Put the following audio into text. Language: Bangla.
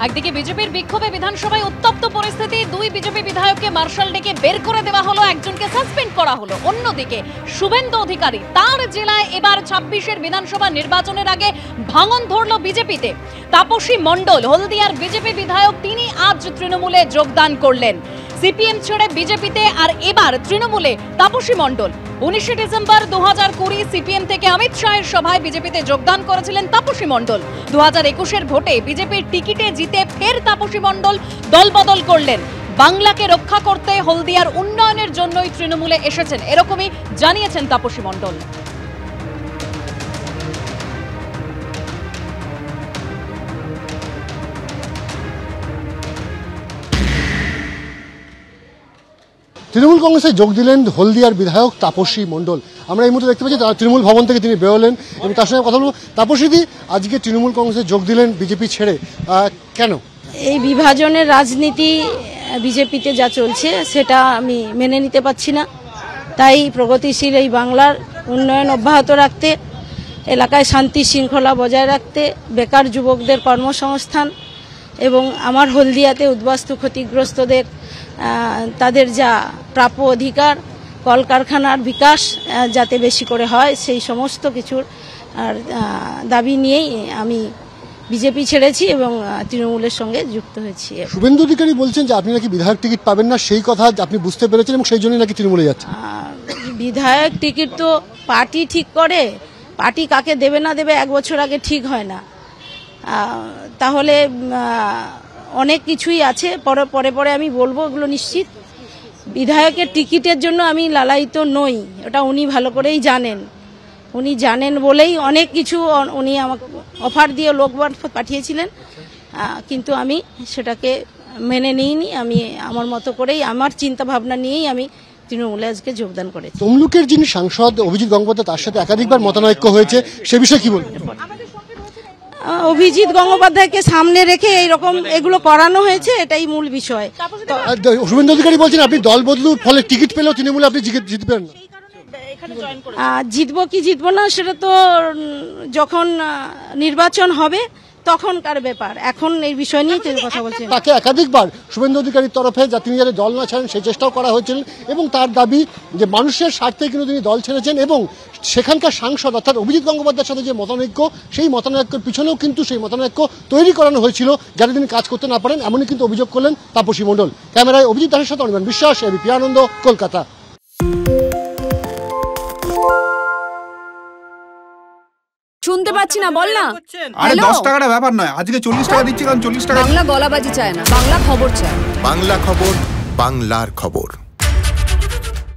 একদিকে বিজেপির বিক্ষোভে বিধানসভায় উত্তপ্ত পরিস্থিতি, দুই বিজেপি বিধায়ককে মার্শাল ডেকে বের করে দেওয়া হলো, একজনকে সাসপেন্ড করা হলো। অন্যদিকে শুভেন্দু অধিকারী তার জেলায় এবার 26-এর বিধানসভা নির্বাচনের আগে ভাঙন ধরল বিজেপিতে। তাপসী মণ্ডল হলদিয়ার বিজেপি বিধায়ক, তিনি আজ তৃণমূলে যোগদান করলেন। সিপিএম ছেড়ে বিজেপিতে আর এবার তৃণমূলে তাপসী মণ্ডল। 19 ডিসেম্বর 2020 সিপিএম থেকে অমিত শাহের সভায় বিজেপিতে যোগদান করেছিলেন তাপসী মণ্ডল। 2021-এর ভোটে বিজেপির টিকিটে জিতে ফের তাপসী মণ্ডল দলবদল করলেন। বাংলাকে রক্ষা করতে হলদিয়ার উন্নয়নের জন্যই তৃণমূলে এসেছেন, এরকমই জানিয়েছেন তাপসী মণ্ডল। তৃণমূল কংগ্রেসে যোগ দিলেন হলদিয়ার বিধায়ক তাপসী মণ্ডল। আমরা এই মুহূর্তে দেখতে পাচ্ছি তৃণমূল ভবন থেকে তিনি বেরোলেন এবং তার সঙ্গে কথা বলবো। তাপসীদি, আজকে তৃণমূল কংগ্রেসে যোগ দিলেন বিজেপি ছেড়ে, কেন? এই বিভাজনের রাজনীতি বিজেপিতে যা চলছে সেটা আমি মেনে নিতে পারছি না। তাই প্রগতিশীল এই বাংলার উন্নয়ন অব্যাহত রাখতে, এলাকায় শান্তি শৃঙ্খলা বজায় রাখতে, বেকার যুবকদের কর্মসংস্থান এবং আমার হলদিয়াতে উদ্বাস্তু ক্ষতিগ্রস্তদের তাদের যা প্রাপ্য অধিকার, কলকারখানার বিকাশ যাতে বেশি করে হয়, সেই সমস্ত কিছুর দাবি নিয়েই আমি বিজেপি ছেড়েছি এবং তৃণমূলের সঙ্গে যুক্ত হয়েছি। শুভেন্দু অধিকারী বলছেন যে আপনি নাকি বিধায়ক টিকিট পাবেন না, সেই কথা আপনি বুঝতে পেরেছেন এবং সেই জন্যই নাকি তৃণমূলে যাচ্ছেন। বিধায়ক টিকিট তো পার্টি ঠিক করে, পার্টি কাকে দেবে না দেবে 1 বছর আগে ঠিক হয় না। তাহলে অনেক কিছুই আছে, পরে পরে আমি বলবো, এগুলো নিশ্চিত। বিধায়কের টিকিটের জন্য আমি লালায়িত নই, ওটা উনি ভালো করেই জানেন। উনি জানেন বলেই অনেক কিছু উনি আমাকে অফার দিয়ে লোক পাঠিয়েছিলেন, কিন্তু আমি সেটাকে মেনে নিইনি। আমি আমার মতো করেই, আমার চিন্তা ভাবনা নিয়েই আমি তৃণমূলে আজকে যোগদান করেছি। তমলুকের যিনি সাংসদ অভিজিৎ গঙ্গোপাধ্যায়, তার সাথে একাধিকবার মতানৈক্য হয়েছে, সে বিষয়ে কি বলবেন? অভিজিৎ গঙ্গোপাধ্যায়কে সামনে রেখে এইরকম এগুলো করানো হয়েছে, এটাই মূল বিষয়। শুভেন্দু অধিকারী বলছেন আপনি দল বদলুর ফলে টিকিট পেলেও তৃণমূলে আপনি জিতবেন না। জিতবো কি জিতবো না সেটা তো যখন নির্বাচন হবে তখনকার ব্যাপার, এখন এই বিষয় নিয়ে কথা বলছেন। তাকে একাধিকবার শুভেন্দু অধিকারীর তরফে তিনি যাতে দল না ছাড়েন সেই চেষ্টাও করা হয়েছিল এবং তার দাবি যে মানুষের স্বার্থে কিন্তু তিনি দল ছেড়েছেন এবং সেখানকার সাংসদ অর্থাৎ অভিজিৎ গঙ্গোপাধ্যায়ের সাথে যে মতানৈক্য, সেই মতানৈক্যের পিছনেও কিন্তু সেই মতানৈক্য তৈরি করানো হয়েছিল যাতে তিনি কাজ করতে না পারেন, এমনই কিন্তু অভিযোগ করলেন তাপসী মণ্ডল। ক্যামেরায় অভিজিৎ দাসের সাথে অনির্বাণ বিশ্বাস, এবিপি আনন্দ, কলকাতা। শুনতে পাচ্ছি না, বল না। আরে 10 টাকাটা ব্যাপার নয়, আজকে 40 টাকা দিচ্ছি কারণ 40 টাকা। বাংলা গলাবাজি চায় না, বাংলা খবর চায়। বাংলা খবর, বাংলার খবর।